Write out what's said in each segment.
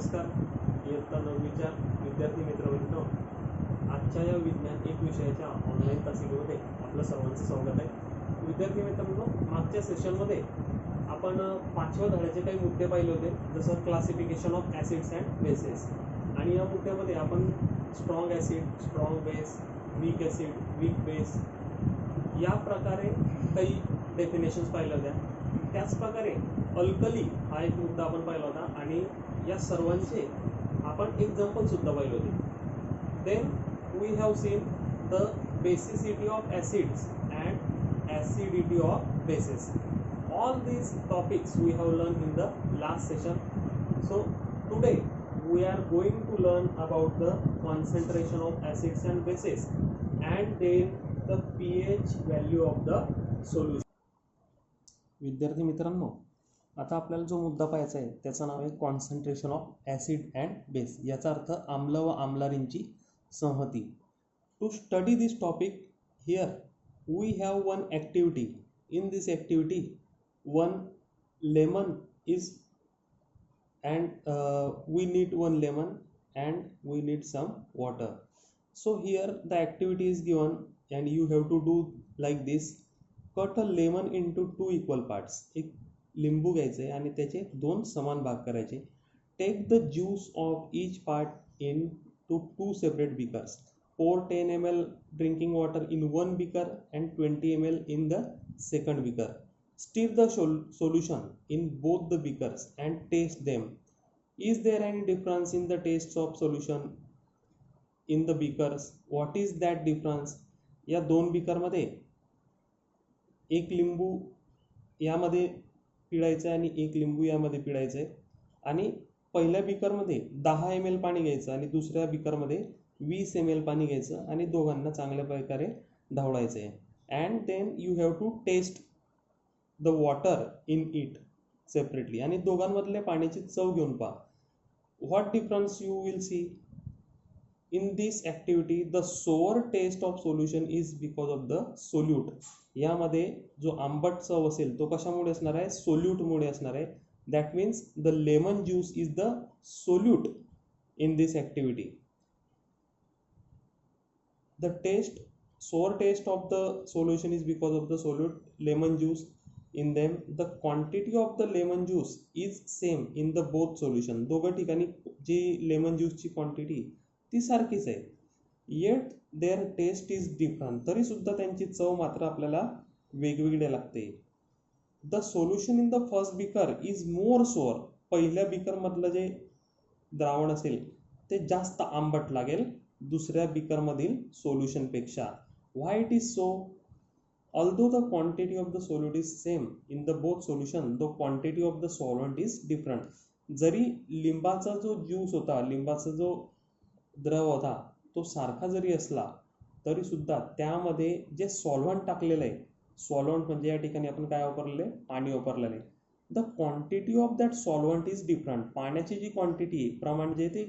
नमस्कार. इयत्ता 9वीच्या विद्यार्थी मित्रमैत्रिणींनो, आजच्या या विज्ञान एक विषयाच्या ऑनलाईन तासिकेमध्ये आपलं सर्वांचं स्वागत आहे. विद्यार्थी मित्रांनो, मागच्या सेशनमध्ये आपण 5व्या धड्याचे काही मुद्दे पाहिले होते, जसं classification of acids and bases. आणि या मुद्द्यामध्ये आपण strong acid, strong base, week acid, weak base या प्रकारे काही डेफिनेशन्स पाहिल्या होत्या. त्याचप्रकारे अल्कली हा एक मुद्दा आपण पाहिला होता आणि या सर्वांचे आपण एक्झाम्पल सुद्धा पाहिले होते. Then we have seen the basicity of acids and acidity of bases. All these topics we have learned in the last session. So today we are going to learn about the concentration of acids and bases and then the pH value of the solution. विद्यार्थी मित्रांनो, आता आपल्याला जो मुद्दा पाहायचा आहे त्याचं नाव आहे concentration of acid and base. याचा अर्थ आम्ल व आम्लारींची संहती. To study this topic here we have one activity. In this activity one lemon is and we need one lemon and we need some water. So here the activity is given and you have to do like this. Cut a lemon into 2 equal parts. एक लिंबू घ्यायचे आणि त्याचे 2 समान भाग करायचे. Take the juice of each part into 2 separate beakers. Pour 10 ml drinking water in one beaker and 20 ml in the second beaker. Stir the solution in both the beakers and taste them. Is there any difference in the taste of solution in the beakers? What is that difference? या 2 beaker मध्ये एक लिंबू यामध्ये पिळायचं आणि एक लिंबू यामध्ये पिळायचं आणि पहिल्या beaker मध्ये 10 ml पाणी घ्यायचं आणि दुसऱ्या beaker मध्ये 20 ml पाणी घ्यायचं आणि दोघांना चांगल्या प्रकारे ढवळायचं आहे. And then you have to taste the water in it separately. आणि दोघांमधल्या पाण्याची चव घेऊन पहा. What difference you will see in this activity? The sour taste of solution is because of the solute. यामध्ये जो आंबट चव असेल तो कशामुळे असणार आहे? सोल्यूट मुळे असणार आहे. That means the lemon juice is the solute in this activity. The sour taste of the solution is because of the solute lemon juice in them. The quantity of the lemon juice is same in the both solution. दोघं ठिकाणी जी lemon ज्यूसची quantity ती सारखीच आहे. Yet their taste is different. तरी सुद्धा त्यांची चव मात्र आपल्याला वेगवेगळी लागते. The solution in the first beaker is more sour. पहिल्या beaker मधलं जे द्रावण असेल ते जास्त आंबट लागेल दुसऱ्या beaker मधील सोल्युशन पेक्षा. Why it is so? Although the quantity of the solute is same in the both solution, the quantity of the solvent is different. जरी लिंबाचा जो ज्यूस होता, लिंबाचा जो द्रव होता तो सारखा जरी असला तरी सुद्धा त्यामध्ये जे सॉल्व्हंट टाकलेलं आहे, सॉल्व्हंट म्हणजे या ठिकाणी आपण काय वापरलेलं आहे? पाणी वापरलेलं आहे. The quantity of that solvent is different. पाण्याची जी क्वांटिटी प्रमाण जे ते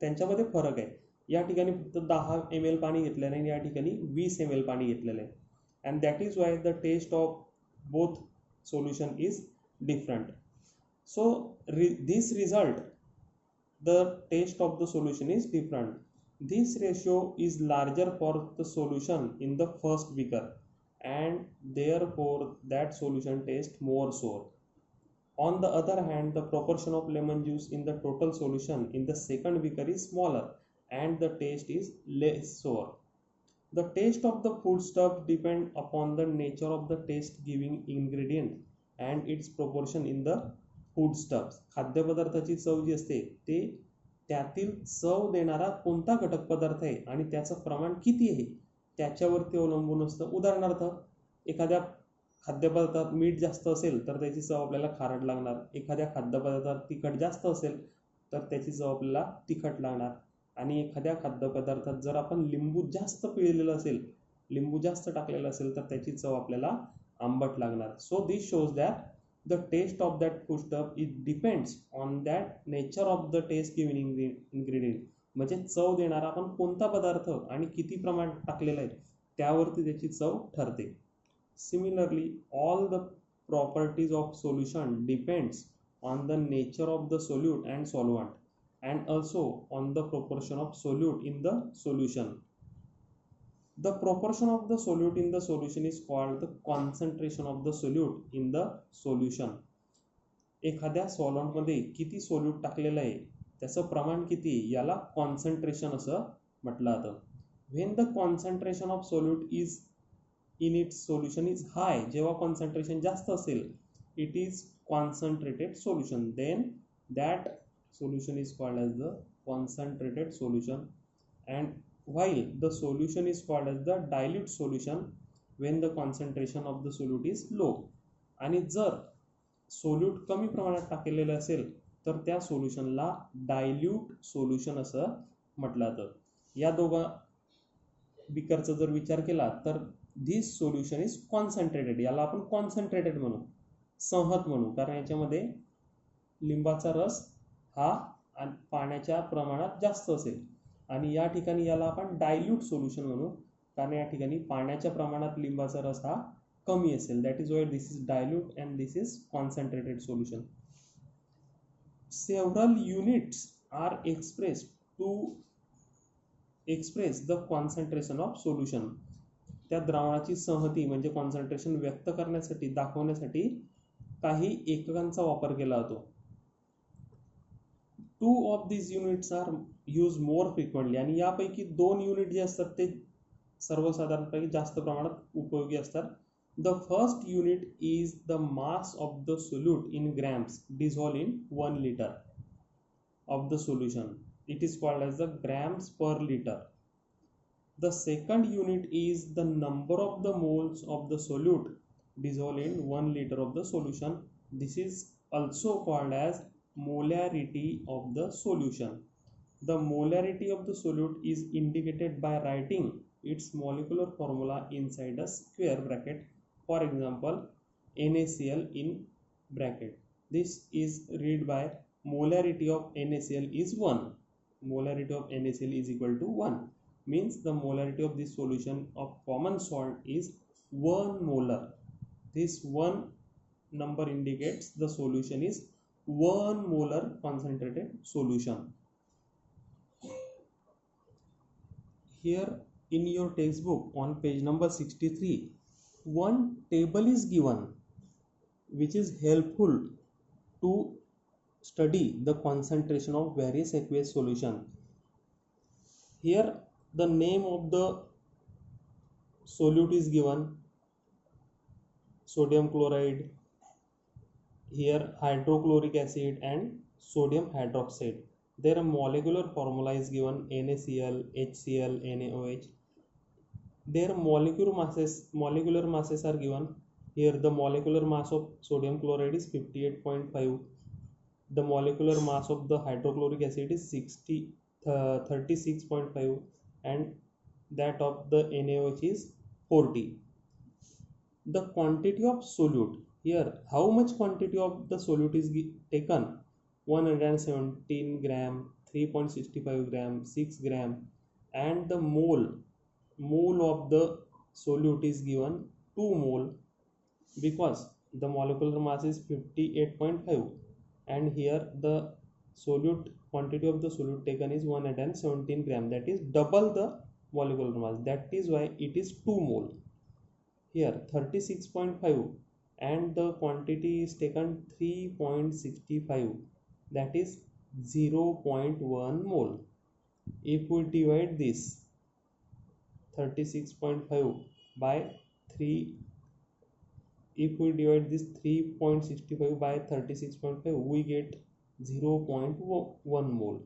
त्यांच्यामध्ये फरक आहे. या ठिकाणी फक्त 10 ml पाणी घेतलेलं आहे आणि या ठिकाणी 20 ml पाणी घेतलेलं आहे. And that is why the taste of both solution is different. So this result, the taste of the solution is different. This ratio is larger for the solution in the first beaker and therefore that solution tastes more sour. On the other hand, the proportion of lemon juice in the total solution in the second beaker is smaller and the taste is less sour. The taste of the foodstuff depend upon the nature of the taste giving ingredient and its proportion in the foodstuffs. खाद्यपदार्थाची चव जी असते ते त्यातील चव देणारा कोणता घटक पदार्थ आहे आणि त्याचं प्रमाण किती आहे त्याच्यावरती अवलंबून असतं. उदाहरणार्थ, एखाद्या खाद्यपदार्थात मीठ जास्त असेल तर त्याची चव आपल्याला खारट लागणार. एखाद्या खाद्यपदार्थात तिखट जास्त असेल तर त्याची चव आपल्याला तिखट लागणार. आणि एखाद्या खाद्यपदार्थात जर आपण लिंबू जास्त पिळलेलं असेल, लिंबू जास्त टाकलेलं असेल तर त्याची चव आपल्याला आंबट लागणार. So this shows that the taste of that foodstuff it depends on that nature of the taste giving ingredient. म्हणजे चव देणारा आपण कोणता पदार्थ आणि किती प्रमाण टाकलेलं आहे त्यावरती त्याची चव ठरते. Similarly all the properties of solution depends on the nature of the solute and solvent, and also on the proportion of solute in the solution. The proportion of the solute in the solution is called the concentration of the solute in the solution. एखाद्या सॉल्व्हंटमध्ये किती solute टाकलेलं आहे त्याचं प्रमाण किती याला concentration असं म्हटलं जातं. When the concentration of solute is in its solution is high, जेव्हा कॉन्सन्ट्रेशन जास्त असेल it is concentrated solution, then that solution is called as the concentrated solution, and while the solution is called as the dilute solution when the concentration of the solute is low. आणि जर solute कमी प्रमाणात टाकलेलं असेल तर त्या सोल्युशनला dilute solution असं म्हटलं जातं. या दोघा बिकरचा जर विचार केला तर दिस सोल्युशन इज कॉन्सन्ट्रेटेड, याला आपण कॉन्सन्ट्रेटेड म्हणू, संहत म्हणू, कारण याच्यामध्ये लिंबाचा रस हा पाण्याच्या प्रमाणात जास्त असेल. आणि या ठिकाणी याला आपण डायल्यूट सोल्युशन म्हणू, कारण या ठिकाणी पाण्याच्या प्रमाणात लिंबाचा रस हा कमी असेल. That is why this is dilute and this is concentrated solution. Several units are expressed to express the concentration of solution. त्या द्रावणाची संहती म्हणजे कॉन्सन्ट्रेशन व्यक्त करण्यासाठी, दाखवण्यासाठी काही एककांचा वापर केला जातो. Two of these units are use more frequently, आणि यापैकी 2 युनिट जे असतात ते सर्वसाधारणपणे जास्त प्रमाणात उपयोगी असतात. The first unit is the mass of the solute in grams dissolve in 1 liter of the solution. It is called as the grams per liter. The second unit is the number of the moles of the solute dissolved in 1 liter of the solution. This is also called as molarity of the solution. The molarity of the solute is indicated by writing its molecular formula inside a square bracket. For example, NaCl in bracket. This is read by molarity of NaCl is 1. Molarity of NaCl is equal to 1. Means the molarity of this solution of common salt is 1 molar. This 1 number indicates the solution is 1 molar concentrated solution. Here in your textbook on page number 63, one table is given which is helpful to study the concentration of various aqueous solution. Here the name of the solute is given, sodium chloride, here hydrochloric acid and sodium hydroxide. Their molecular formula is given NaCl, HCl, NaOH. Their molecular masses are given. Here the molecular mass of sodium chloride is 58.5. The molecular mass of the hydrochloric acid is 36.5, and that of the NaOH is 40. The quantity of solute, here how much quantity of the solute is taken? 117 gram, 3.65 gram, 6 gram, and the mole of the solute is given 2 mole because the molecular mass is 58.5, and here the solute quantity of the solute taken is 117 gram, that is double the molecular mass, that is why it is 2 mole. Here 36.5 and the quantity is taken 3.65, that is 0.1 mole. If we divide this 36.5 by 3, if we divide this 3.65 by 36.5, we get 0.1 mole.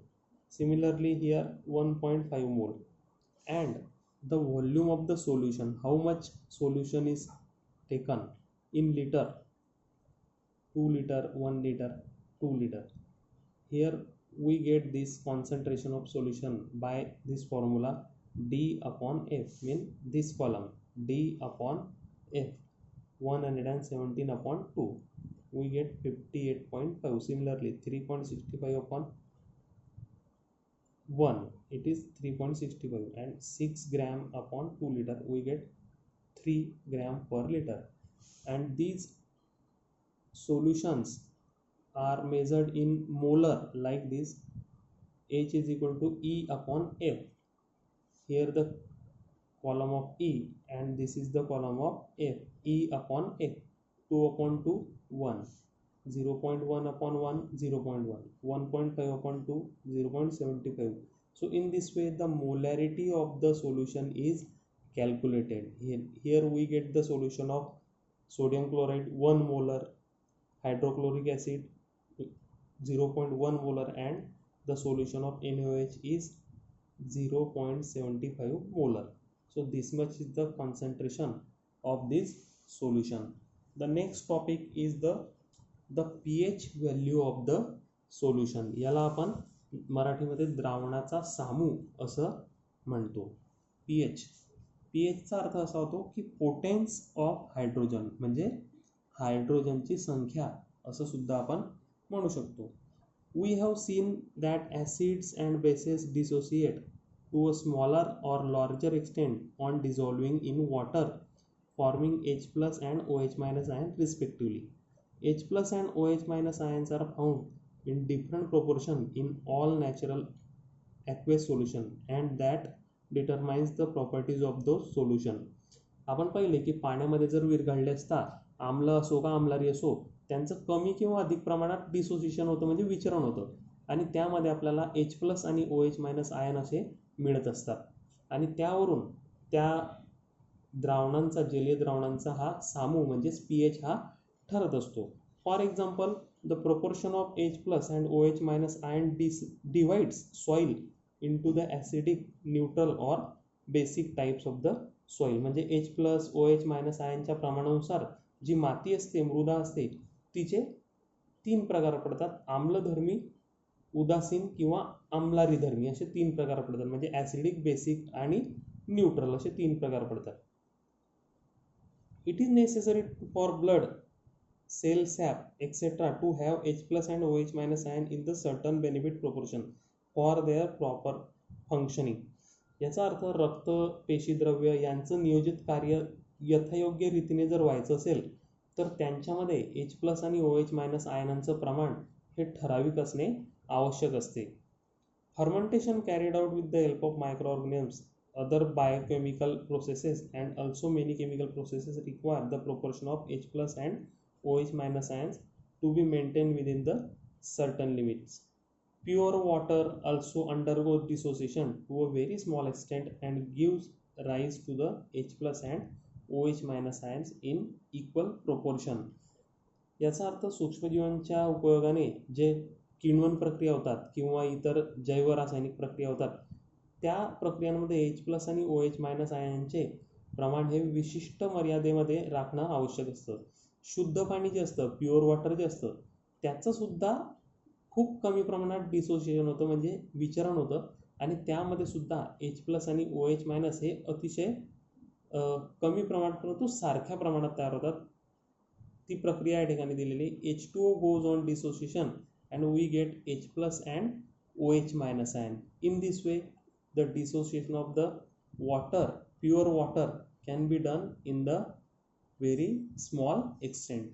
Similarly here 1.5 mole. And the volume of the solution, how much solution is taken in liter, 2 liter, 1 liter, 2 liter. Here we get this concentration of solution by this formula D upon F, mean this column D upon F, 117 upon 2, we get 58.5. Similarly 3.65 upon 1, it is 3.65, and 6 gram upon 2 liter, we get 3 gram per liter. And these solutions are measured in molar like this. H is equal to E upon F. Here the column of E and this is the column of F. E upon F. 2 upon 2, 1. 0.1 upon 1, 0.1. 1.5 upon 2, 0.75. So in this way the molarity of the solution is calculated. Here we get the solution of sodium chloride 1 molar, hydrochloric acid 0.1 molar, and the solution of NaOH is 0.75 molar. So this much is the concentration of this solution. The next topic is the pH value of the solution. याला आपण मराठीमध्ये द्रावणाचा सामू असं म्हणतो. pH चा अर्थ असा होतो की पोटेन्स of hydrogen, म्हणजे हायड्रोजनची संख्या असं सुद्धा आपण म्हणू शकतो. We have seen that acids and bases dissociate to a smaller or larger extent on dissolving in water, forming H plus and OH minus ion respectively. H plus and OH minus ions are found in different proportion in all natural aqueous solution, and that determines the properties of those solution. आपण पाहिले की पाण्यामध्ये जर विरघळले असता आम्ल असो का आम्लारी असो, त्यांचं कमी किंवा अधिक प्रमाणात डिसोसिएशन होतं, म्हणजे विचरण होतं, आणि त्यामध्ये आपल्याला H प्लस आणि OH मायनस आयन असे मिळत असतात. आणि त्यावरून त्या द्रावणांचा, जलीय द्रावणांचा हा सामू म्हणजेच pH हा ठरत असतो. For example, the proportion of H plus and OH minus ion divides soil into the acidic, neutral or basic types of the soil. म्हणजे H प्लस OH मायनस आयनच्या प्रमाणानुसार जी माती असते, मृदा असते, तिचे 3 प्रकार पडतात. आम्लधर्मी, उदासीन किंवा आम्लारीधर्मी असे 3 प्रकार पडतात. म्हणजे ॲसिडिक, बेसिक आणि न्यूट्रल असे 3 प्रकार पडतात. It is necessary for blood, cell sap etcetera to have H plus and OH minus ion in the certain benefit proportion for their proper functioning. याचा अर्थ रक्त, पेशीद्रव्य यांचं नियोजित कार्य यथायोग्य रीतीने जर व्हायचं असेल तर त्यांच्यामध्ये H प्लस आणि OH मायनस आयनांचं प्रमाण हे ठराविक असणे आवश्यक असते. Fermentation carried out with the help of microorganisms, other biochemical processes and also many chemical processes require the proportion of H plus and OH minus ions to be maintained within the certain limits. Pure water also undergoes dissociation to a very small extent and gives rise to the H plus and OH minus ions in equal proportion. याचा अर्थ सूक्ष्मजीवांच्या उपयोगाने जे किण्वन प्रक्रिया होतात किंवा इतर जैव रासायनिक प्रक्रिया होतात, त्या प्रक्रियांमध्ये H प्लस आणि OH मायनस आयनचे प्रमाण हे विशिष्ट मर्यादेमध्ये राखणं आवश्यक असतं. शुद्ध पाणी जे असतं, प्युअर वॉटर जे असतं, त्याचं सुद्धा खूप कमी प्रमाणात डिसोसिएशन होतं, म्हणजे विचरण होतं, आणि त्यामध्ये सुद्धा H प्लस आणि OH मायनस हे अतिशय कमी प्रमाणात परंतु सारख्या प्रमाणात तयार होतात. ती प्रक्रिया या ठिकाणी दिलेली. H2O goes on dissociation and we get H plus and OH minus ion. In this way, the dissociation of the water, pure water, can be done in the very small extent.